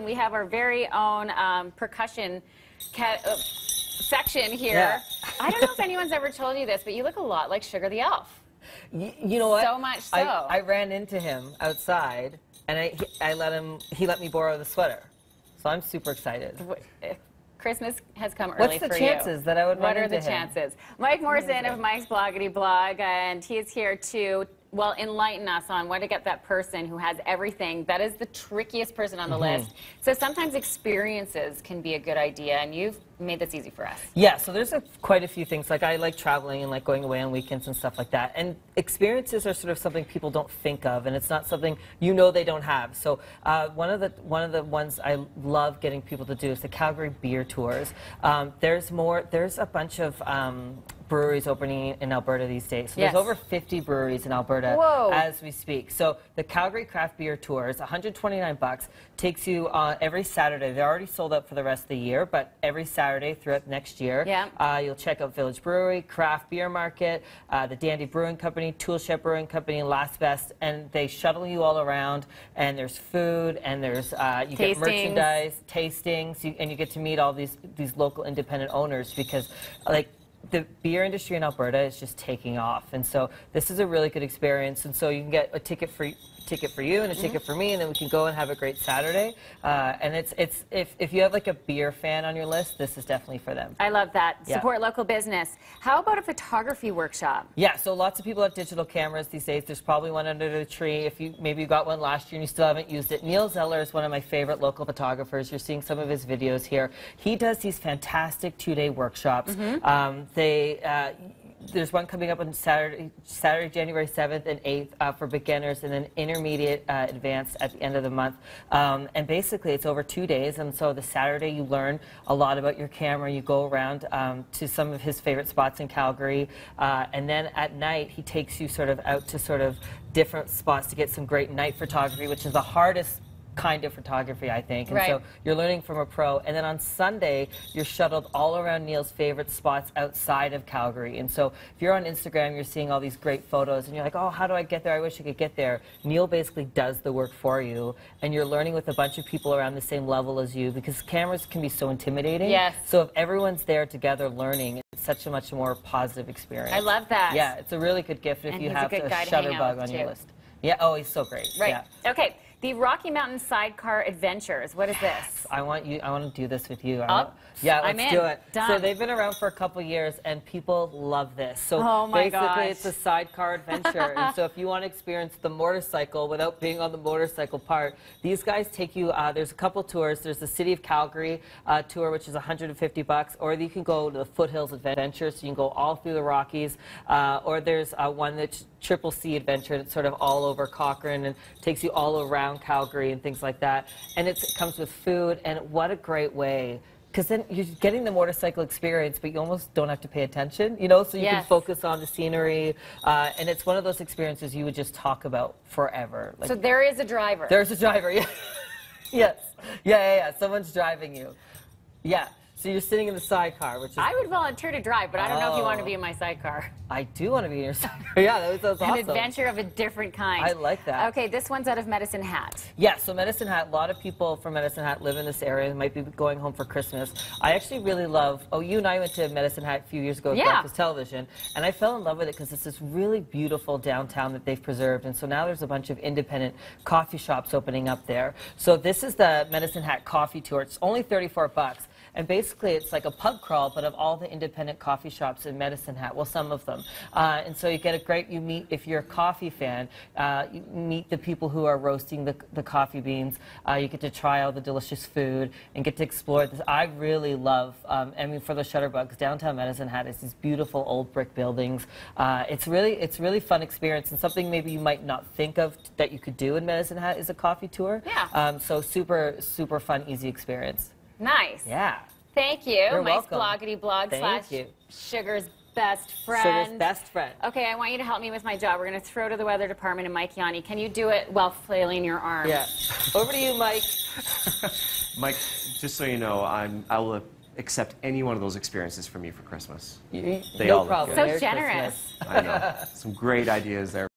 We have our very own percussion section here. Yeah. I don't know if anyone's ever told you this, but you look a lot like Sugar the Elf. You know what? So much so. I ran into him outside, and he let me borrow the sweater. So I'm super excited. Christmas has come early for you. What's the chances that I would run into him? What are the chances? Mike Morrison of Mike's Bloggity Blog, and he is here to, well, enlighten us on where to get that person who has everything. That is the trickiest person on the list. So sometimes experiences can be a good idea, and you've made this easy for us. Yeah, so there's quite a few things. Like, I like traveling and like going away on weekends and stuff like that. And experiences are sort of something people don't think of, and it's not something they don't have. So one of the ones I love getting people to do is the Calgary beer tours. There's a bunch of breweries opening in Alberta these days. So there's over 50 breweries in Alberta as we speak. So the Calgary Craft Beer Tours, $129, takes you every Saturday. They're already sold out for the rest of the year, but every Saturday throughout next year, you'll check out Village Brewery, Craft Beer Market, the Dandy Brewing Company, Toolshed Brewing Company, and Last Best, and they shuttle you all around, and there's food, and there's you get merchandise, tastings, and you get to meet all these local independent owners, because like, the beer industry in Alberta is just taking off, and so this is a really good experience. And so you can get a ticket for you and a ticket for me, and then we can go and have a great Saturday. And if you have like a beer fan on your list, this is definitely for them. I love that. Yeah. Support local business. How about a photography workshop? Yeah, so lots of people have digital cameras these days. There's probably one under the tree. If maybe you got one last year and you still haven't used it. Neil Zeller is one of my favorite local photographers. You're seeing some of his videos here. He does these fantastic 2-day workshops. There's one coming up on Saturday, January 7th and 8th for beginners, and then intermediate advanced at the end of the month. And basically, it's over 2 days, and so the Saturday you learn a lot about your camera. You go around to some of his favorite spots in Calgary, and then at night he takes you sort of out to sort of different spots to get some great night photography, which is the hardest kind of photography, I think. And so you're learning from a pro. And then on Sunday, you're shuttled all around Neil's favorite spots outside of Calgary. And so if you're on Instagram, you're seeing all these great photos, and you're like, oh, how do I get there? I wish I could get there. Neil basically does the work for you, and you're learning with a bunch of people around the same level as you, because cameras can be so intimidating. Yes. So if everyone's there together learning, it's such a much more positive experience. I love that. Yeah, it's a really good gift if you have a Shutterbug on your list. Yeah, oh, he's so great. Right. Yeah. Okay. The Rocky Mountain Sidecar Adventures. What is this? I want to do this with you. Yeah, let's do it. Done. So they've been around for a couple years, and people love this. So basically, it's a sidecar adventure. And so if you want to experience the motorcycle without being on the motorcycle part, these guys take you. There's a couple tours. There's the City of Calgary tour, which is $150, or you can go to the Foothills Adventure, so you can go all through the Rockies. Or there's one that's Triple C Adventure, and it's sort of all over Cochrane and takes you all around Calgary and things like that. And it comes with food, and what a great way, because then you're getting the motorcycle experience, but you almost don't have to pay attention, you know, so you can focus on the scenery, and it's one of those experiences you would just talk about forever. Like, so there is a driver. There's a driver, yeah. Yes. Yeah. Someone's driving you. Yeah. So you're sitting in the sidecar, which is... I would volunteer to drive, but I don't know if you want to be in my sidecar. I do want to be in your sidecar. Yeah, that was awesome. An adventure of a different kind. I like that. Okay, this one's out of Medicine Hat. Yeah, so Medicine Hat, a lot of people from Medicine Hat live in this area and might be going home for Christmas. I actually really love... Oh, you and I went to Medicine Hat a few years ago with Breakfast Television, and I fell in love with it because it's this really beautiful downtown that they've preserved, and so now there's a bunch of independent coffee shops opening up there. So this is the Medicine Hat Coffee Tour. It's only $34. And basically, it's like a pub crawl, but of all the independent coffee shops in Medicine Hat. Well, some of them. And so you get a great, if you're a coffee fan, you meet the people who are roasting the coffee beans. You get to try all the delicious food and get to explore this. I really love, I mean, for the Shutterbugs, downtown Medicine Hat is these beautiful old brick buildings. It's really fun experience, and something maybe you might not think of that you could do in Medicine Hat is a coffee tour. Yeah. So super fun, easy experience. Nice. Yeah. Thank you. You're Mike's welcome. Bloggity Blog / Sugar's best friend. Sugar's best friend. Okay, I want you to help me with my job. We're going to throw to the weather department and Mike Yanni. Can you do it while flailing your arms? Yeah. Over to you, Mike. Mike, just so you know, I will accept any one of those experiences from you for Christmas. They all look good. So generous. I know. Some great ideas there.